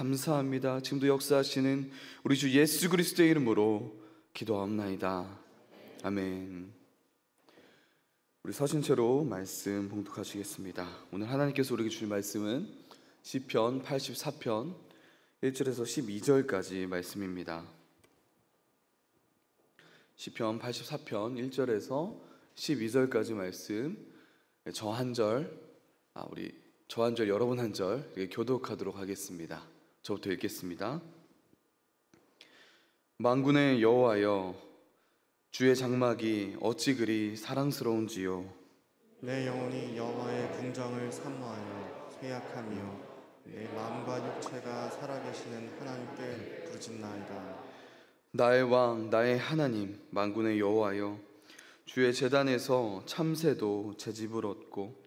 감사합니다. 지금도 역사하시는 우리 주 예수 그리스도의 이름으로 기도하옵나이다. 아멘. 우리 서신 채로 말씀 봉독하시겠습니다. 오늘 하나님께서 우리에게 주실 말씀은 시편 84편 1절에서 12절까지 말씀입니다. 시편 84편 1절에서 12절까지 말씀, 저 한 절, 우리 저 한 절, 여러분 한 절 교독하도록 하겠습니다. 저부터 읽겠습니다. 만군의 여호와여, 주의 장막이 어찌 그리 사랑스러운지요. 내 영혼이 여호와의 궁정을 사모하여 쇠약하며 내 마음과 육체가 살아계시는 하나님께 부르짖나이다. 나의 왕, 나의 하나님, 만군의 여호와여, 주의 제단에서 참새도 제 집을 얻고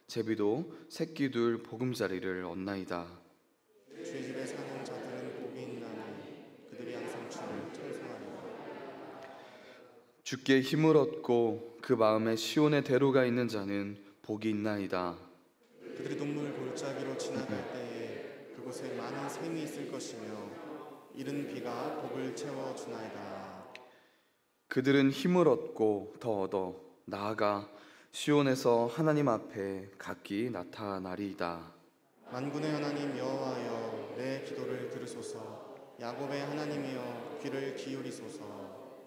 제비도 새끼둘 보금자리를 얻나이다. 주의 집에 사는 자들은 복이 있나니 그들이 항상 주를 찬송하리라. 주께 힘을 얻고 그 마음에 시온의 대로가 있는 자는 복이 있나이다. 그들이 동물 골짜기로 지나갈 때에 그곳에 많은 샘이 있을 것이며 이른 비가 복을 채워주나이다. 그들은 힘을 얻고 더 얻어 나아가 시온에서 하나님 앞에 각기 나타나리이다. 만군의 하나님 여호와여, 내 기도를 들으소서. 야곱의 하나님이여, 귀를 기울이소서.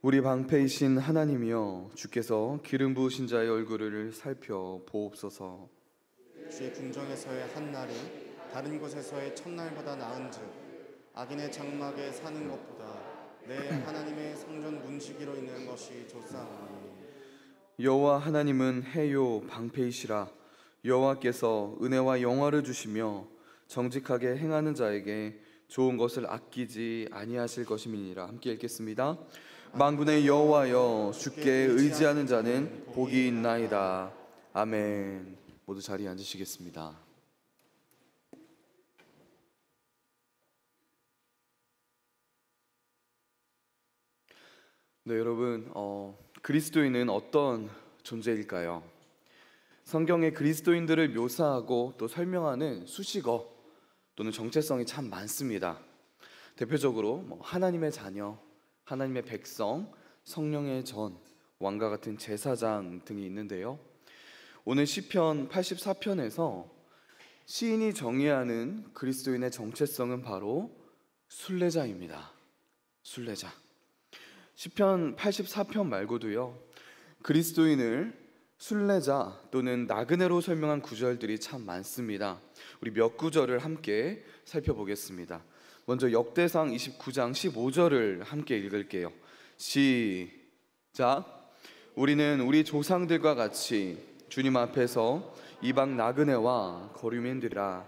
우리 방패이신 하나님이여, 주께서 기름 부으신 자의 얼굴을 살펴 보옵소서. 주의 궁정에서의 한날이 다른 곳에서의 첫날보다 나은즉 악인의 장막에 사는 것보다 내 하나님의 성전 문지기로 있는 것이 좋사오니. 여호와 하나님은 해요 방패이시라. 여호와께서 은혜와 영화를 주시며 정직하게 행하는 자에게 좋은 것을 아끼지 아니하실 것임이니라. 함께 읽겠습니다. 만군의 여호와여, 주께 의지하는 자는 복이 있나이다. 아멘. 모두 자리에 앉으시겠습니다. 네, 여러분, 그리스도인은 어떤 존재일까요? 성경에 그리스도인들을 묘사하고 또 설명하는 수식어 또는 정체성이 참 많습니다. 대표적으로 하나님의 자녀, 하나님의 백성, 성령의 전, 왕과 같은 제사장 등이 있는데요. 오늘 시편 84편에서 시인이 정의하는 그리스도인의 정체성은 바로 순례자입니다. 순례자. 시편 84편 말고도요, 그리스도인을 순례자 또는 나그네로 설명한 구절들이 참 많습니다. 우리 몇 구절을 함께 살펴보겠습니다. 먼저 역대상 29장 15절을 함께 읽을게요. 시작. 우리는 우리 조상들과 같이 주님 앞에서 이방 나그네와 거류민들이라.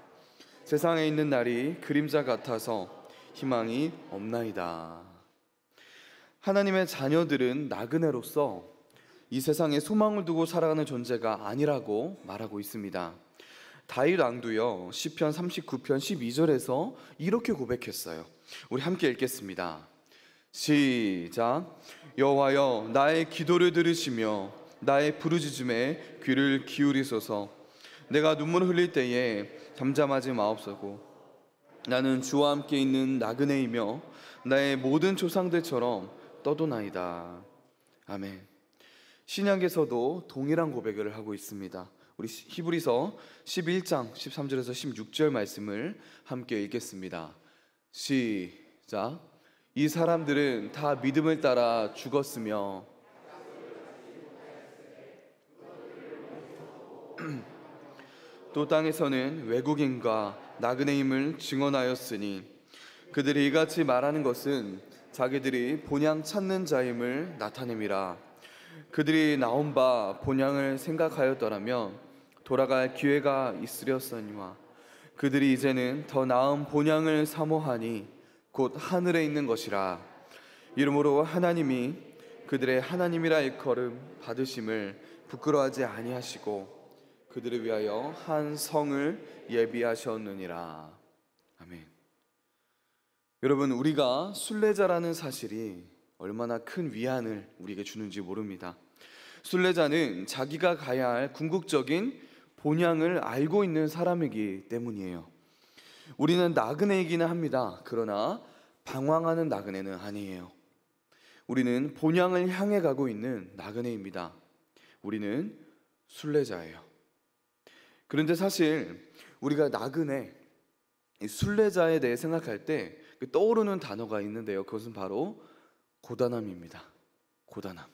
세상에 있는 날이 그림자 같아서 희망이 없나이다. 하나님의 자녀들은 나그네로서 이 세상에 소망을 두고 살아가는 존재가 아니라고 말하고 있습니다. 다윗 왕도요, 시편 39편 12절에서 이렇게 고백했어요. 우리 함께 읽겠습니다. 시작. 여호와여, 나의 기도를 들으시며 나의 부르짖음에 귀를 기울이소서. 내가 눈물을 흘릴 때에 잠잠하지 마옵소서. 나는 주와 함께 있는 나그네이며 나의 모든 조상들처럼 떠도나이다. 아멘. 신약에서도 동일한 고백을 하고 있습니다. 우리 히브리서 11장 13절에서 16절 말씀을 함께 읽겠습니다. 시작. 이 사람들은 다 믿음을 따라 죽었으며 또 땅에서는 외국인과 나그네임을 증언하였으니 그들이 이같이 말하는 것은 자기들이 본향 찾는 자임을 나타냄이라. 그들이 나온 바 본향을 생각하였더라면 돌아갈 기회가 있으렸으니와 그들이 이제는 더 나은 본향을 사모하니 곧 하늘에 있는 것이라. 이러므로 하나님이 그들의 하나님이라 일컬음 받으심을 부끄러워하지 아니하시고 그들을 위하여 한 성을 예비하셨느니라. 아멘. 여러분, 우리가 순례자라는 사실이 얼마나 큰 위안을 우리에게 주는지 모릅니다. 순례자는 자기가 가야 할 궁극적인 본향을 알고 있는 사람이기 때문이에요. 우리는 나그네이기는 합니다. 그러나 방황하는 나그네는 아니에요. 우리는 본향을 향해 가고 있는 나그네입니다. 우리는 순례자예요. 그런데 사실 우리가 나그네, 이 순례자에 대해 생각할 때 떠오르는 단어가 있는데요. 그것은 바로 고단함입니다. 고단함.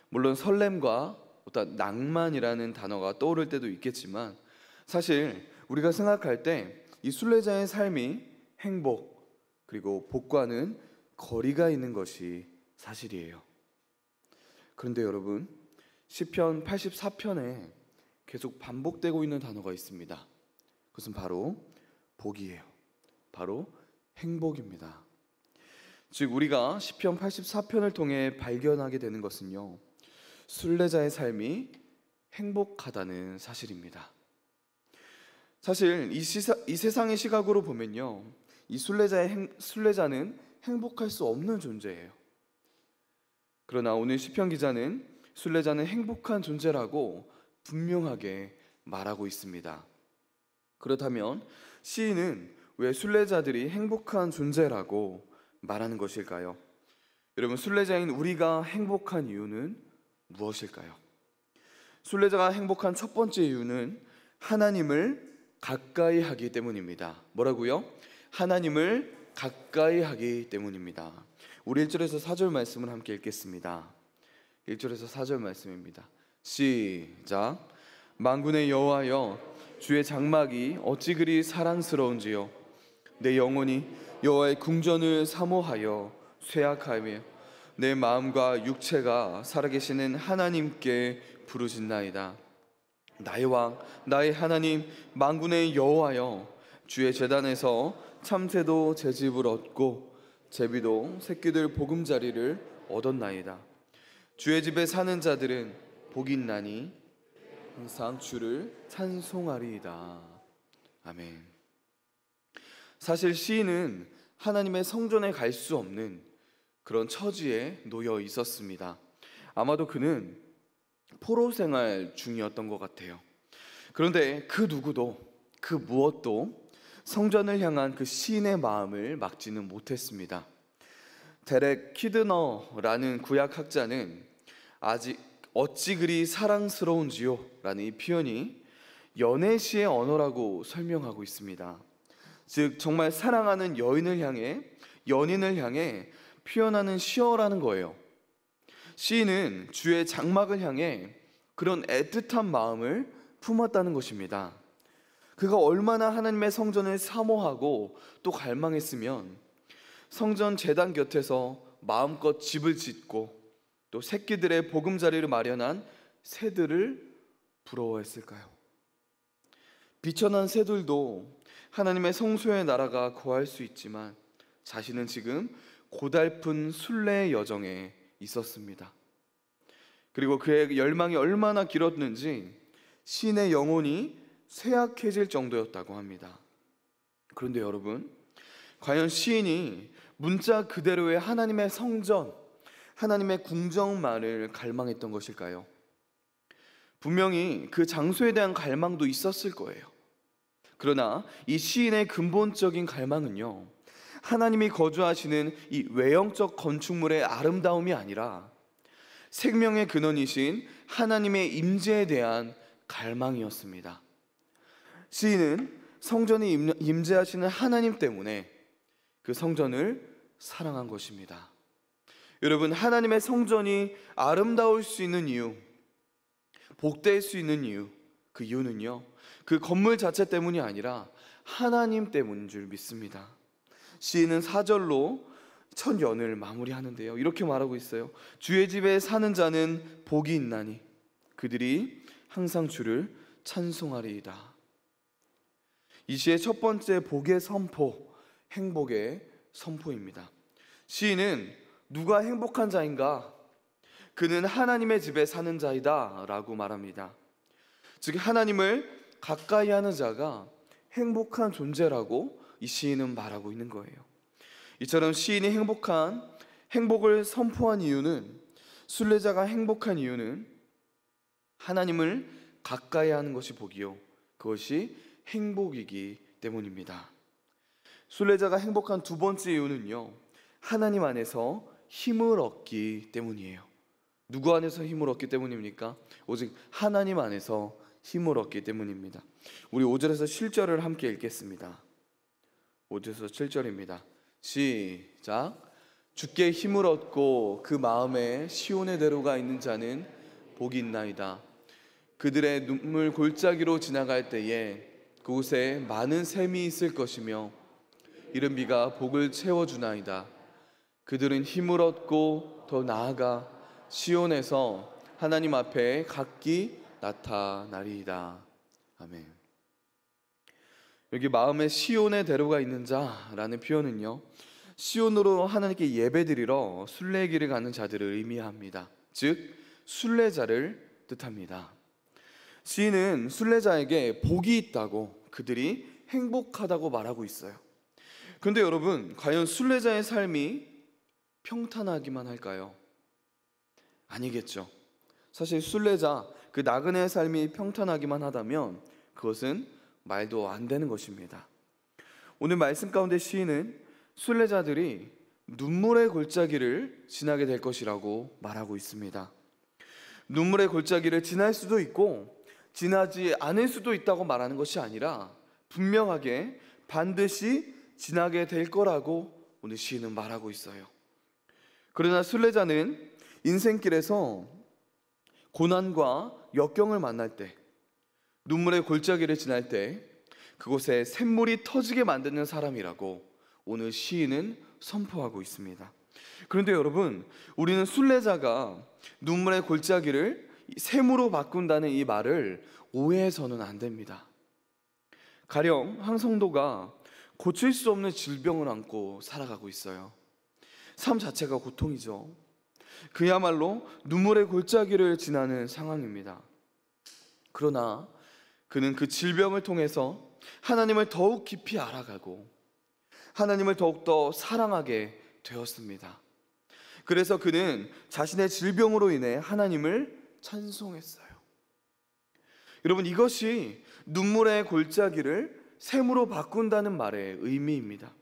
물론 설렘과 어떤 낭만이라는 단어가 떠오를 때도 있겠지만, 사실 우리가 생각할 때 이 순례자의 삶이 행복 그리고 복과는 거리가 있는 것이 사실이에요. 그런데 여러분, 시편 84편에 계속 반복되고 있는 단어가 있습니다. 그것은 바로 복이에요. 바로 행복입니다. 즉 우리가 시편 84편을 통해 발견하게 되는 것은요, 순례자의 삶이 행복하다는 사실입니다. 사실 이 세상의 시각으로 보면요, 이 순례자는 행복할 수 없는 존재예요. 그러나 오늘 시편 기자는 순례자는 행복한 존재라고 분명하게 말하고 있습니다. 그렇다면 시인은 왜 순례자들이 행복한 존재라고 말하는 것일까요? 여러분, 순례자인 우리가 행복한 이유는 무엇일까요? 순례자가 행복한 첫 번째 이유는 하나님을 가까이 하기 때문입니다. 뭐라고요? 하나님을 가까이 하기 때문입니다. 우리 1절에서 4절 말씀을 함께 읽겠습니다. 1절에서 4절 말씀입니다. 시작. 만군의 여호와여, 주의 장막이 어찌 그리 사랑스러운지요. 내 영혼이 여호와의 궁전을 사모하여 쇠약하며 내 마음과 육체가 살아계시는 하나님께 부르짖나이다. 나의 왕, 나의 하나님, 만군의 여호와여, 주의 제단에서 참새도 제 집을 얻고 제비도 새끼들 보금자리를 얻었나이다. 주의 집에 사는 자들은 복이 있나니 항상 주를 찬송하리이다. 아멘. 사실 시인은 하나님의 성전에 갈 수 없는 그런 처지에 놓여 있었습니다. 아마도 그는 포로 생활 중이었던 것 같아요. 그런데 그 누구도, 그 무엇도 성전을 향한 그 시인의 마음을 막지는 못했습니다. 데렉 키드너라는 구약학자는 어찌 그리 사랑스러운지요 라는 이 표현이 연애시의 언어라고 설명하고 있습니다. 즉 정말 사랑하는 연인을 향해 표현하는 시어라는 거예요. 시인은 주의 장막을 향해 그런 애틋한 마음을 품었다는 것입니다. 그가 얼마나 하나님의 성전을 사모하고 또 갈망했으면 성전 제단 곁에서 마음껏 집을 짓고 또 새끼들의 보금자리를 마련한 새들을 부러워했을까요? 비천한 새들도 하나님의 성소의 나라가 거할 수 있지만 자신은 지금 고달픈 순례의 여정에 있었습니다. 그리고 그의 열망이 얼마나 길었는지 시인의 영혼이 쇠약해질 정도였다고 합니다. 그런데 여러분, 과연 시인이 문자 그대로의 하나님의 성전, 하나님의 궁정만을 갈망했던 것일까요? 분명히 그 장소에 대한 갈망도 있었을 거예요. 그러나 이 시인의 근본적인 갈망은요, 하나님이 거주하시는 이 외형적 건축물의 아름다움이 아니라 생명의 근원이신 하나님의 임재에 대한 갈망이었습니다. 시인은 성전에 임재하시는 하나님 때문에 그 성전을 사랑한 것입니다. 여러분, 하나님의 성전이 아름다울 수 있는 이유, 복될 수 있는 이유, 그 이유는요, 그 건물 자체 때문이 아니라 하나님 때문인 줄 믿습니다. 시인은 4절로 첫 연을 마무리하는데요, 이렇게 말하고 있어요. 주의 집에 사는 자는 복이 있나니 그들이 항상 주를 찬송하리이다. 이 시의 첫 번째 복의 선포, 행복의 선포입니다. 시인은 누가 행복한 자인가? 그는 하나님의 집에 사는 자이다 라고 말합니다. 즉 하나님을 가까이 하는 자가 행복한 존재라고 이 시인은 말하고 있는 거예요. 이처럼 시인이 행복을 선포한 이유는, 순례자가 행복한 이유는 하나님을 가까이 하는 것이 복이요, 그것이 행복이기 때문입니다. 순례자가 행복한 두 번째 이유는요, 하나님 안에서 힘을 얻기 때문이에요. 누구 안에서 힘을 얻기 때문입니까? 오직 하나님 안에서 힘을 얻기 때문입니다. 우리 5절에서 7절을 함께 읽겠습니다. 5절에서 7절입니다. 시작. 주께 힘을 얻고 그 마음에 시온의 대로가 있는 자는 복이 있나이다. 그들의 눈물 골짜기로 지나갈 때에 그곳에 많은 샘이 있을 것이며 이른 비가 복을 채워주나이다. 그들은 힘을 얻고 더 나아가 시온에서 하나님 앞에 각기 나타나리이다. 아멘. 여기 마음에 시온의 대로가 있는 자라는 표현은요, 시온으로 하나님께 예배드리러 순례길을 가는 자들을 의미합니다. 즉 순례자를 뜻합니다. 시인은 순례자에게 복이 있다고, 그들이 행복하다고 말하고 있어요. 그런데 여러분, 과연 순례자의 삶이 평탄하기만 할까요? 아니겠죠. 사실 순례자, 그 나그네의 삶이 평탄하기만 하다면 그것은 말도 안 되는 것입니다. 오늘 말씀 가운데 시인은 순례자들이 눈물의 골짜기를 지나게 될 것이라고 말하고 있습니다. 눈물의 골짜기를 지날 수도 있고 지나지 않을 수도 있다고 말하는 것이 아니라 분명하게 반드시 지나게 될 거라고 오늘 시인은 말하고 있어요. 그러나 순례자는 인생길에서 고난과 역경을 만날 때, 눈물의 골짜기를 지날 때 그곳에 샘물이 터지게 만드는 사람이라고 오늘 시인은 선포하고 있습니다. 그런데 여러분, 우리는 순례자가 눈물의 골짜기를 샘으로 바꾼다는 이 말을 오해해서는 안 됩니다. 가령 한 성도가 고칠 수 없는 질병을 안고 살아가고 있어요. 삶 자체가 고통이죠. 그야말로 눈물의 골짜기를 지나는 상황입니다. 그러나 그는 그 질병을 통해서 하나님을 더욱 깊이 알아가고 하나님을 더욱더 사랑하게 되었습니다. 그래서 그는 자신의 질병으로 인해 하나님을 찬송했어요. 여러분, 이것이 눈물의 골짜기를 샘으로 바꾼다는 말의 의미입니다.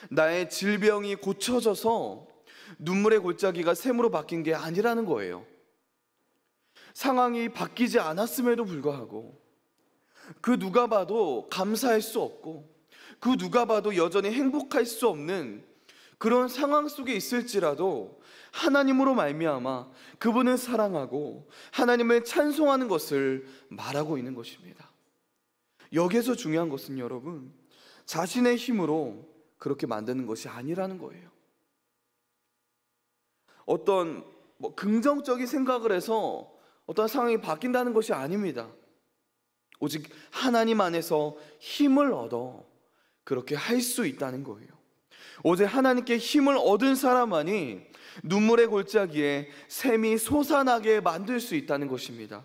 나의 질병이 고쳐져서 눈물의 골짜기가 샘으로 바뀐 게 아니라는 거예요. 상황이 바뀌지 않았음에도 불구하고 그 누가 봐도 감사할 수 없고 그 누가 봐도 여전히 행복할 수 없는 그런 상황 속에 있을지라도 하나님으로 말미암아 그분을 사랑하고 하나님을 찬송하는 것을 말하고 있는 것입니다. 여기서 중요한 것은 여러분, 자신의 힘으로 그렇게 만드는 것이 아니라는 거예요. 어떤 긍정적인 생각을 해서 어떤 상황이 바뀐다는 것이 아닙니다. 오직 하나님 안에서 힘을 얻어 그렇게 할 수 있다는 거예요. 오직 하나님께 힘을 얻은 사람만이 눈물의 골짜기에 샘이 솟아나게 만들 수 있다는 것입니다.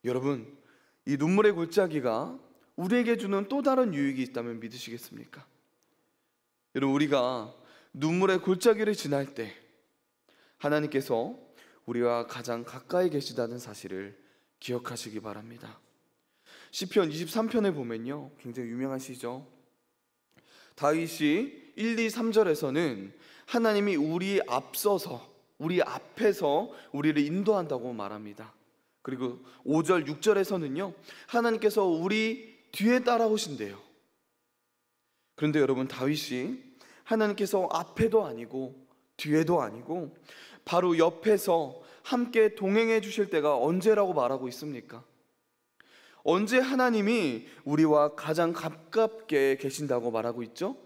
여러분, 이 눈물의 골짜기가 우리에게 주는 또 다른 유익이 있다면 믿으시겠습니까? 여러분, 우리가 눈물의 골짜기를 지날 때 하나님께서 우리와 가장 가까이 계시다는 사실을 기억하시기 바랍니다. 시편 23편에 보면요, 굉장히 유명한 시죠. 다윗이 1, 2, 3절에서는 하나님이 우리 앞서서, 우리 앞에서 우리를 인도한다고 말합니다. 그리고 5절, 6절에서는요, 하나님께서 우리 뒤에 따라오신대요. 그런데 여러분, 다윗이 하나님께서 앞에도 아니고 뒤에도 아니고 바로 옆에서 함께 동행해 주실 때가 언제라고 말하고 있습니까? 언제 하나님이 우리와 가장 가깝게 계신다고 말하고 있죠?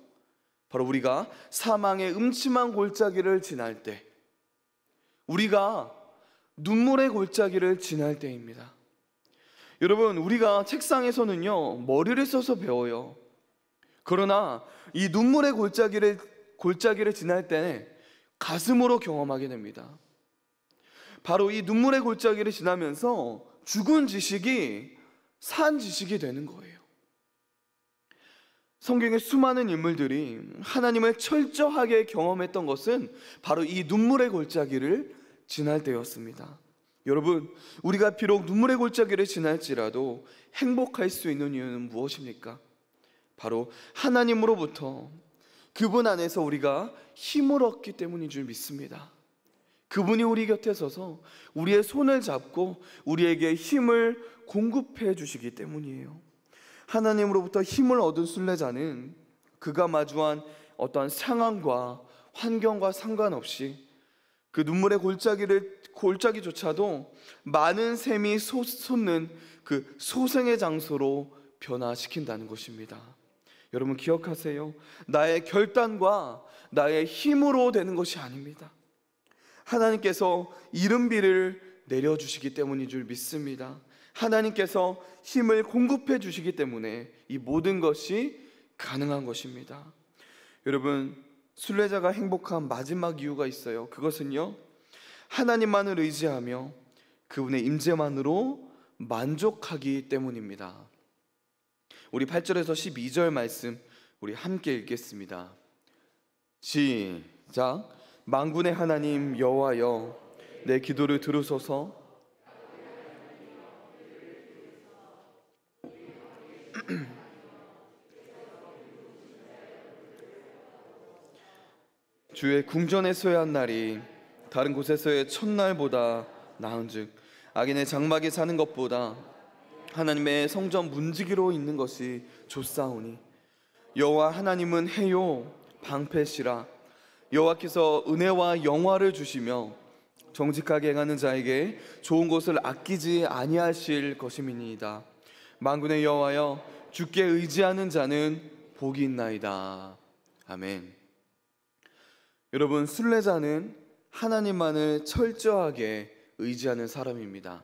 바로 우리가 사망의 음침한 골짜기를 지날 때, 우리가 눈물의 골짜기를 지날 때입니다. 여러분, 우리가 책상에서는요, 머리를 써서 배워요. 그러나 이 눈물의 골짜기를 지날 때는 가슴으로 경험하게 됩니다. 바로 이 눈물의 골짜기를 지나면서 죽은 지식이 산 지식이 되는 거예요. 성경의 수많은 인물들이 하나님을 철저하게 경험했던 것은 바로 이 눈물의 골짜기를 지날 때였습니다. 여러분, 우리가 비록 눈물의 골짜기를 지날지라도 행복할 수 있는 이유는 무엇입니까? 바로 하나님으로부터, 그분 안에서 우리가 힘을 얻기 때문인 줄 믿습니다. 그분이 우리 곁에 서서 우리의 손을 잡고 우리에게 힘을 공급해 주시기 때문이에요. 하나님으로부터 힘을 얻은 순례자는 그가 마주한 어떠한 상황과 환경과 상관없이 그 눈물의 골짜기조차도 많은 샘이 솟는 그 소생의 장소로 변화시킨다는 것입니다. 여러분 기억하세요. 나의 결단과 나의 힘으로 되는 것이 아닙니다. 하나님께서 이른비를 내려주시기 때문인 줄 믿습니다. 하나님께서 힘을 공급해 주시기 때문에 이 모든 것이 가능한 것입니다. 여러분, 순례자가 행복한 마지막 이유가 있어요. 그것은요, 하나님만을 의지하며 그분의 임재만으로 만족하기 때문입니다. 우리 8절에서 12절 말씀 우리 함께 읽겠습니다. 시작. 만군의 하나님 여호와여, 내 기도를 들으소서. 주의 궁전에서의 한 날이 다른 곳에서의 첫날보다 나은즉, 악인의 장막에 사는 것보다 하나님의 성전 문지기로 있는 것이 좋사오니, 여호와 하나님은 해요 방패시라. 여호와께서 은혜와 영화를 주시며 정직하게 행하는 자에게 좋은 것을 아끼지 아니하실 것임이니이다. 만군의 여호와여, 주께 의지하는 자는 복이 있나이다. 아멘. 여러분, 순례자는 하나님만을 철저하게 의지하는 사람입니다.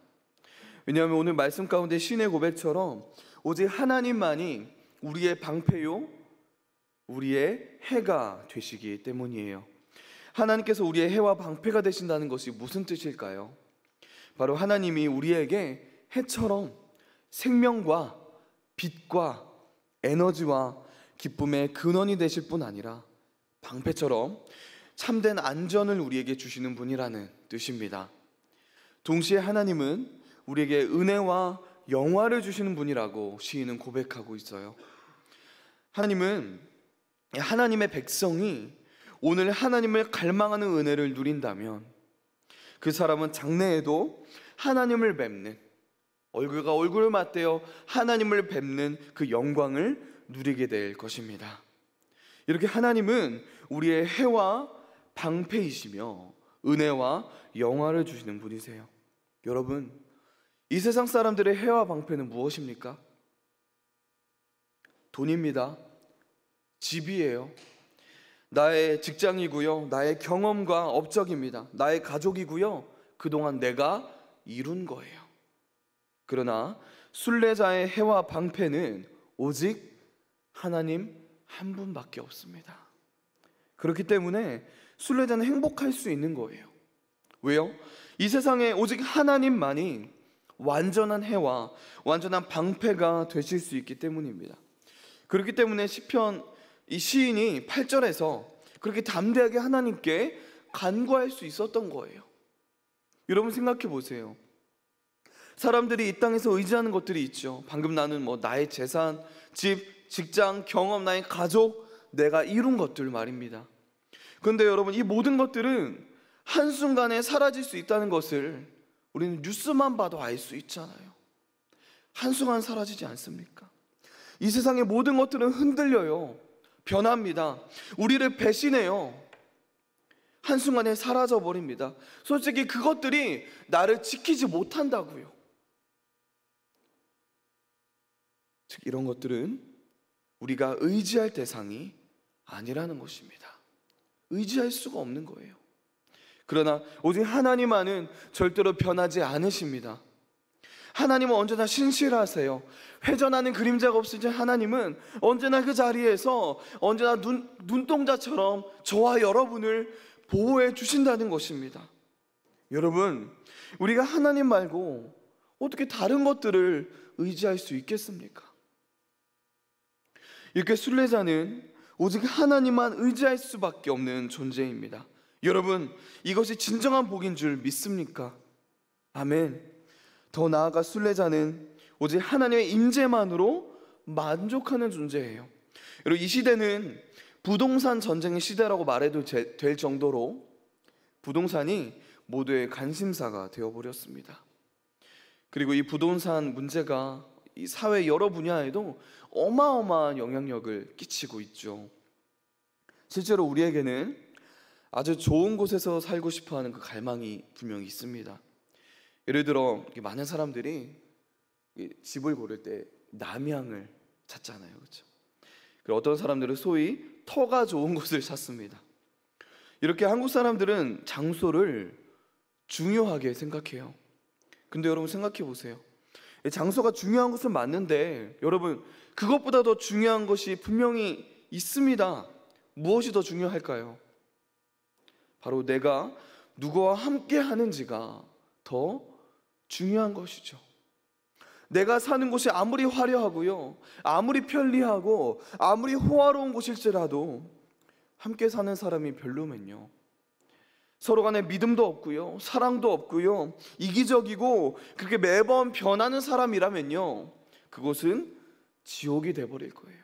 왜냐하면 오늘 말씀 가운데 시인의 고백처럼 오직 하나님만이 우리의 방패요, 우리의 해가 되시기 때문이에요. 하나님께서 우리의 해와 방패가 되신다는 것이 무슨 뜻일까요? 바로 하나님이 우리에게 해처럼 생명과 빛과 에너지와 기쁨의 근원이 되실 뿐 아니라 방패처럼 참된 안전을 우리에게 주시는 분이라는 뜻입니다. 동시에 하나님은 우리에게 은혜와 영화를 주시는 분이라고 시인은 고백하고 있어요. 하나님은 하나님의 백성이 오늘 하나님을 갈망하는 은혜를 누린다면 그 사람은 장래에도 하나님을 뵙는, 얼굴과 얼굴을 맞대어 하나님을 뵙는 그 영광을 누리게 될 것입니다. 이렇게 하나님은 우리의 해와 방패이시며 은혜와 영화를 주시는 분이세요. 여러분, 이 세상 사람들의 해와 방패는 무엇입니까? 돈입니다. 집이에요. 나의 직장이고요, 나의 경험과 업적입니다. 나의 가족이고요, 그동안 내가 이룬 거예요. 그러나 순례자의 해와 방패는 오직 하나님 한 분밖에 없습니다. 그렇기 때문에 순례자는 행복할 수 있는 거예요. 왜요? 이 세상에 오직 하나님만이 완전한 해와 완전한 방패가 되실 수 있기 때문입니다. 그렇기 때문에 시편 이 시인이 8절에서 그렇게 담대하게 하나님께 간구할 수 있었던 거예요. 여러분 생각해 보세요. 사람들이 이 땅에서 의지하는 것들이 있죠. 방금 나는 나의 재산, 집, 직장, 경험, 나의 가족, 내가 이룬 것들 말입니다. 그런데 여러분, 이 모든 것들은 한순간에 사라질 수 있다는 것을 우리는 뉴스만 봐도 알 수 있잖아요. 한순간 사라지지 않습니까? 이 세상의 모든 것들은 흔들려요. 변합니다. 우리를 배신해요. 한순간에 사라져 버립니다. 솔직히 그것들이 나를 지키지 못한다고요. 즉 이런 것들은 우리가 의지할 대상이 아니라는 것입니다. 의지할 수가 없는 거예요. 그러나 오직 하나님만은 절대로 변하지 않으십니다. 하나님은 언제나 신실하세요. 회전하는 그림자가 없으신 하나님은 언제나 그 자리에서 언제나 눈동자처럼 저와 여러분을 보호해 주신다는 것입니다. 여러분, 우리가 하나님 말고 어떻게 다른 것들을 의지할 수 있겠습니까? 이렇게 순례자는 오직 하나님만 의지할 수밖에 없는 존재입니다. 여러분, 이것이 진정한 복인 줄 믿습니까? 아멘. 더 나아가 순례자는 오직 하나님의 임재만으로 만족하는 존재예요. 여러분, 이 시대는 부동산 전쟁의 시대라고 말해도 될 정도로 부동산이 모두의 관심사가 되어버렸습니다. 그리고 이 부동산 문제가 이 사회 여러 분야에도 어마어마한 영향력을 끼치고 있죠. 실제로 우리에게는 아주 좋은 곳에서 살고 싶어하는 그 갈망이 분명히 있습니다. 예를 들어 많은 사람들이 집을 고를 때 남향을 찾잖아요, 그렇죠? 그리고 어떤 사람들은 소위 터가 좋은 곳을 찾습니다. 이렇게 한국 사람들은 장소를 중요하게 생각해요. 근데 여러분 생각해 보세요. 장소가 중요한 것은 맞는데 여러분, 그것보다 더 중요한 것이 분명히 있습니다. 무엇이 더 중요할까요? 바로 내가 누구와 함께 하는지가 더 중요한 것이죠. 내가 사는 곳이 아무리 화려하고요, 아무리 편리하고 아무리 호화로운 곳일지라도 함께 사는 사람이 별로면요, 서로 간에 믿음도 없고요, 사랑도 없고요, 이기적이고 그렇게 매번 변하는 사람이라면요, 그곳은 지옥이 돼버릴 거예요.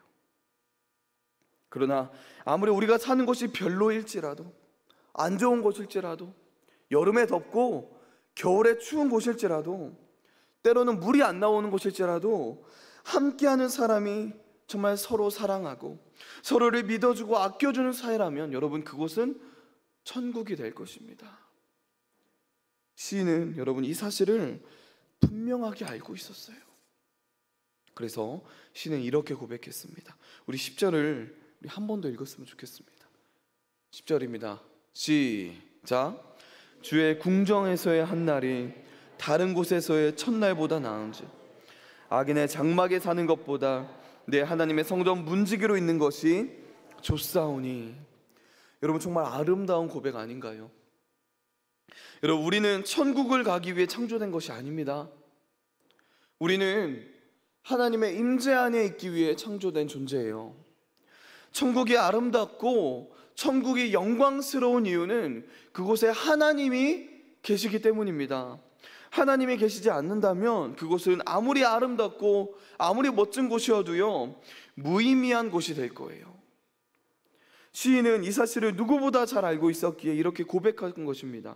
그러나 아무리 우리가 사는 곳이 별로일지라도, 안 좋은 곳일지라도, 여름에 덥고 겨울에 추운 곳일지라도, 때로는 물이 안 나오는 곳일지라도 함께하는 사람이 정말 서로 사랑하고 서로를 믿어주고 아껴주는 사이라면 여러분, 그곳은 천국이 될 것입니다. 시인은 여러분 이 사실을 분명하게 알고 있었어요. 그래서 시인은 이렇게 고백했습니다. 우리 10절을 한 번 더 읽었으면 좋겠습니다. 10절입니다. 시작. 주의 궁정에서의 한 날이 다른 곳에서의 첫날보다 나은지, 악인의 장막에 사는 것보다 내 하나님의 성전 문지기로 있는 것이 좋사오니. 여러분, 정말 아름다운 고백 아닌가요? 여러분, 우리는 천국을 가기 위해 창조된 것이 아닙니다. 우리는 하나님의 임재 안에 있기 위해 창조된 존재예요. 천국이 아름답고 천국이 영광스러운 이유는 그곳에 하나님이 계시기 때문입니다. 하나님이 계시지 않는다면 그곳은 아무리 아름답고 아무리 멋진 곳이어도요, 무의미한 곳이 될 거예요. 시인은 이 사실을 누구보다 잘 알고 있었기에 이렇게 고백한 것입니다.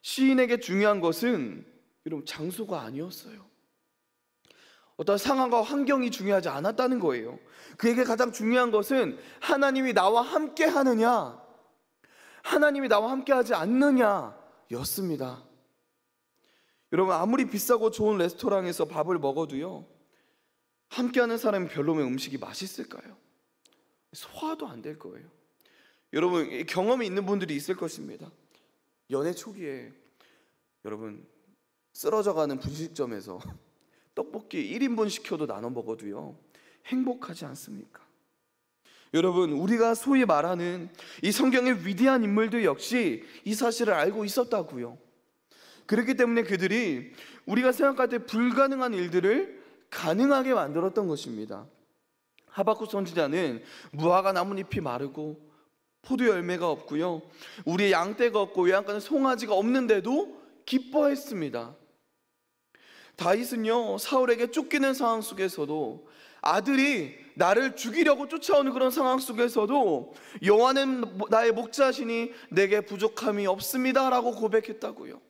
시인에게 중요한 것은 여러분, 장소가 아니었어요. 어떤 상황과 환경이 중요하지 않았다는 거예요. 그에게 가장 중요한 것은 하나님이 나와 함께 하느냐, 하나님이 나와 함께 하지 않느냐 였습니다. 여러분, 아무리 비싸고 좋은 레스토랑에서 밥을 먹어도요, 함께하는 사람이 별로면 음식이 맛있을까요? 소화도 안 될 거예요. 여러분, 경험이 있는 분들이 있을 것입니다. 연애 초기에 여러분, 쓰러져가는 분식점에서 떡볶이 1인분 시켜도 나눠 먹어도요, 행복하지 않습니까? 여러분, 우리가 소위 말하는 이 성경의 위대한 인물들 역시 이 사실을 알고 있었다고요. 그렇기 때문에 그들이 우리가 생각할 때 불가능한 일들을 가능하게 만들었던 것입니다. 하박국 선지자는 무화과 나뭇잎이 마르고 포도 열매가 없고요, 우리의 양떼가 없고 외양간에 송아지가 없는데도 기뻐했습니다. 다윗은요, 사울에게 쫓기는 상황 속에서도, 아들이 나를 죽이려고 쫓아오는 그런 상황 속에서도 여호와는 나의 목자시니 내게 부족함이 없습니다 라고 고백했다고요.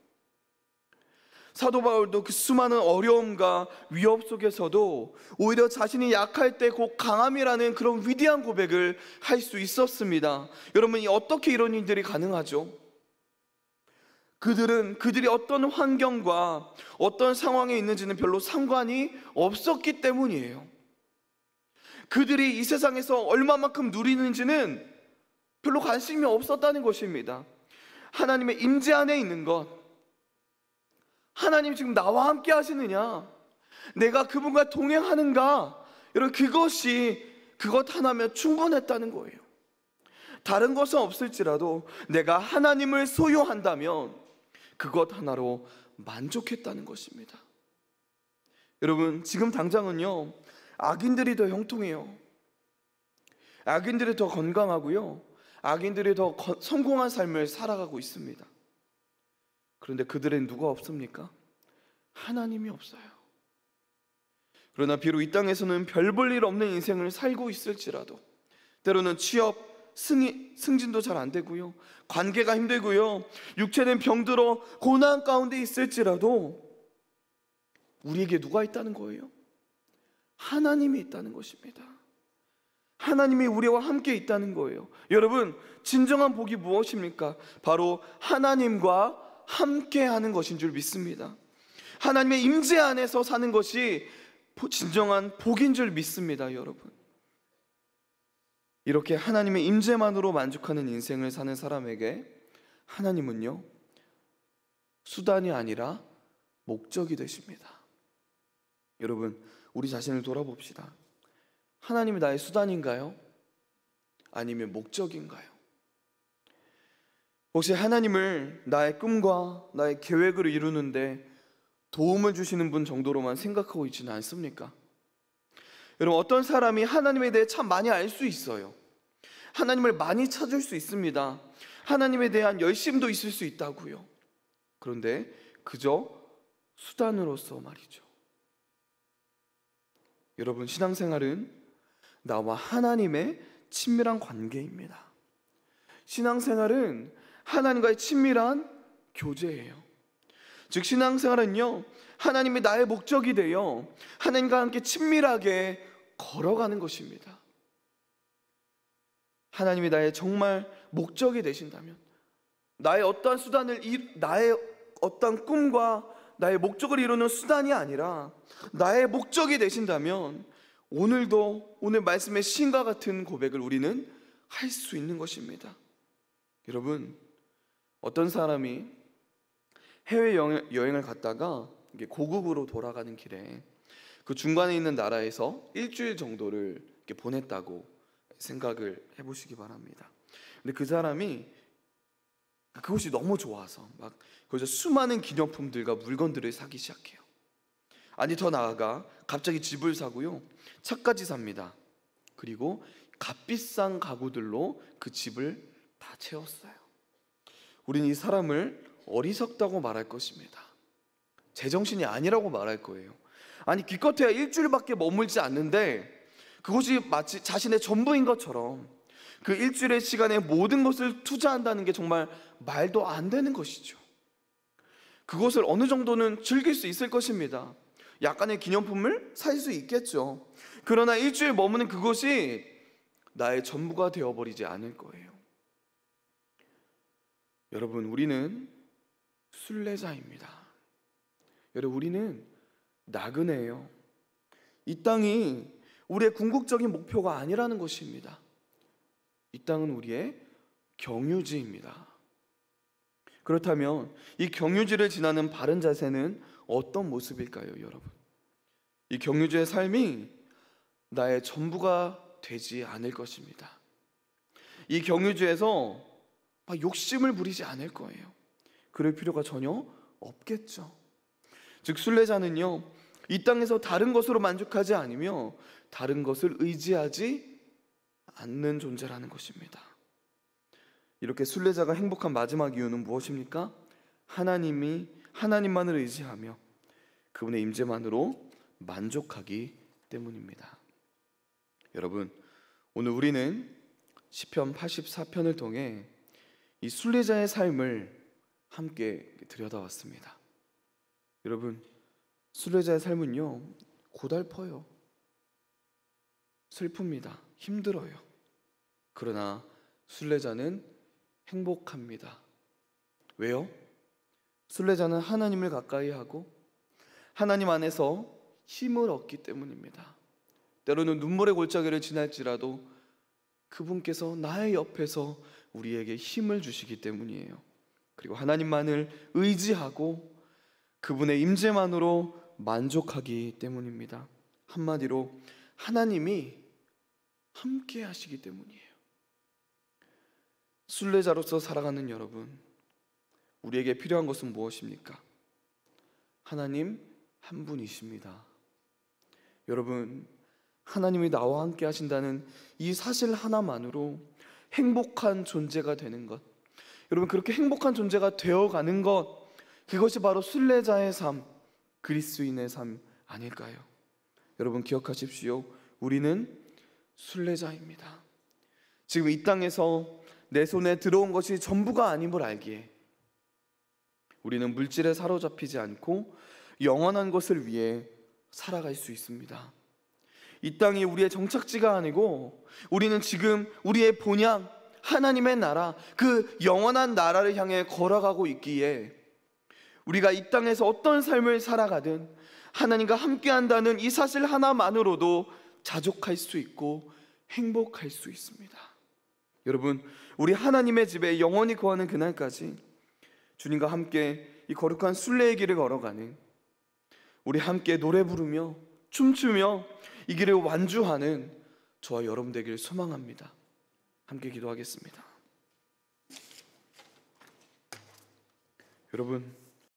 사도 바울도 그 수많은 어려움과 위협 속에서도 오히려 자신이 약할 때 곧 강함이라는 그런 위대한 고백을 할 수 있었습니다. 여러분, 어떻게 이런 일들이 가능하죠? 그들이 어떤 환경과 어떤 상황에 있는지는 별로 상관이 없었기 때문이에요. 그들이 이 세상에서 얼마만큼 누리는지는 별로 관심이 없었다는 것입니다. 하나님의 임재 안에 있는 것, 하나님 지금 나와 함께 하시느냐, 내가 그분과 동행하는가, 여러분, 그것 하나면 충분했다는 거예요. 다른 것은 없을지라도 내가 하나님을 소유한다면 그것 하나로 만족했다는 것입니다. 여러분, 지금 당장은요, 악인들이 더 형통해요. 악인들이 더 건강하고요, 악인들이 더 성공한 삶을 살아가고 있습니다. 그런데 그들은 누가 없습니까? 하나님이 없어요. 그러나 비록 이 땅에서는 별 볼 일 없는 인생을 살고 있을지라도, 때로는 취업, 승진도 잘 안 되고요, 관계가 힘들고요, 육체는 병들어 고난 가운데 있을지라도 우리에게 누가 있다는 거예요? 하나님이 있다는 것입니다. 하나님이 우리와 함께 있다는 거예요. 여러분, 진정한 복이 무엇입니까? 바로 하나님과 함께 하는 것인 줄 믿습니다. 하나님의 임재 안에서 사는 것이 진정한 복인 줄 믿습니다. 여러분, 이렇게 하나님의 임재만으로 만족하는 인생을 사는 사람에게 하나님은요, 수단이 아니라 목적이 되십니다. 여러분, 우리 자신을 돌아봅시다. 하나님이 나의 수단인가요? 아니면 목적인가요? 혹시 하나님을 나의 꿈과 나의 계획을 이루는데 도움을 주시는 분 정도로만 생각하고 있지는 않습니까? 여러분, 어떤 사람이 하나님에 대해 참 많이 알 수 있어요. 하나님을 많이 찾을 수 있습니다. 하나님에 대한 열심도 있을 수 있다고요. 그런데 그저 수단으로서 말이죠. 여러분, 신앙생활은 나와 하나님의 친밀한 관계입니다. 신앙생활은 하나님과의 친밀한 교제예요. 즉, 신앙생활은요, 하나님이 나의 목적이 되어 하나님과 함께 친밀하게 걸어가는 것입니다. 하나님이 나의 정말 목적이 되신다면, 나의 어떤 꿈과 나의 목적을 이루는 수단이 아니라 나의 목적이 되신다면, 오늘 말씀의 시인과 같은 고백을 우리는 할 수 있는 것입니다. 여러분, 어떤 사람이 해외 여행을 갔다가 고국으로 돌아가는 길에 그 중간에 있는 나라에서 일주일 정도를 이렇게 보냈다고 생각을 해보시기 바랍니다. 근데 그 사람이 그곳이 너무 좋아서 막 거기서 수많은 기념품들과 물건들을 사기 시작해요. 아니, 더 나아가 갑자기 집을 사고요, 차까지 삽니다. 그리고 값비싼 가구들로 그 집을 다 채웠어요. 우린 이 사람을 어리석다고 말할 것입니다. 제정신이 아니라고 말할 거예요. 아니, 기껏해야 일주일밖에 머물지 않는데 그것이 마치 자신의 전부인 것처럼 그 일주일의 시간에 모든 것을 투자한다는 게 정말 말도 안 되는 것이죠. 그것을 어느 정도는 즐길 수 있을 것입니다. 약간의 기념품을 살 수 있겠죠. 그러나 일주일 머무는 그것이 나의 전부가 되어버리지 않을 거예요. 여러분, 우리는 순례자입니다. 여러분, 우리는 나그네예요. 이 땅이 우리의 궁극적인 목표가 아니라는 것입니다. 이 땅은 우리의 경유지입니다. 그렇다면 이 경유지를 지나는 바른 자세는 어떤 모습일까요, 여러분? 이 경유지의 삶이 나의 전부가 되지 않을 것입니다. 이 경유지에서 막 욕심을 부리지 않을 거예요. 그럴 필요가 전혀 없겠죠. 즉, 순례자는요, 이 땅에서 다른 것으로 만족하지 않으며 다른 것을 의지하지 않는 존재라는 것입니다. 이렇게 순례자가 행복한 마지막 이유는 무엇입니까? 하나님만을 의지하며 그분의 임재만으로 만족하기 때문입니다. 여러분, 오늘 우리는 시편 84편을 통해 이 순례자의 삶을 함께 들여다봤습니다. 여러분, 순례자의 삶은요, 고달퍼요, 슬픕니다, 힘들어요. 그러나 순례자는 행복합니다. 왜요? 순례자는 하나님을 가까이 하고 하나님 안에서 힘을 얻기 때문입니다. 때로는 눈물의 골짜기를 지날지라도 그분께서 나의 옆에서 우리에게 힘을 주시기 때문이에요. 그리고 하나님만을 의지하고 그분의 임재만으로 만족하기 때문입니다. 한마디로 하나님이 함께 하시기 때문이에요. 순례자로서 살아가는 여러분, 우리에게 필요한 것은 무엇입니까? 하나님 한 분이십니다. 여러분, 하나님이 나와 함께 하신다는 이 사실 하나만으로 행복한 존재가 되는 것, 여러분, 그렇게 행복한 존재가 되어가는 것, 그것이 바로 순례자의 삶, 그리스도인의 삶 아닐까요? 여러분 기억하십시오. 우리는 순례자입니다. 지금 이 땅에서 내 손에 들어온 것이 전부가 아님을 알기에 우리는 물질에 사로잡히지 않고 영원한 것을 위해 살아갈 수 있습니다. 이 땅이 우리의 정착지가 아니고 우리는 지금 우리의 본향, 하나님의 나라, 그 영원한 나라를 향해 걸어가고 있기에 우리가 이 땅에서 어떤 삶을 살아가든 하나님과 함께한다는 이 사실 하나만으로도 자족할 수 있고 행복할 수 있습니다. 여러분, 우리 하나님의 집에 영원히 거하는 그날까지 주님과 함께 이 거룩한 순례의 길을 걸어가는, 우리 함께 노래 부르며 춤추며 이 길을 완주하는 저와 여러분 되길 소망합니다. 함께 기도하겠습니다. 여러분,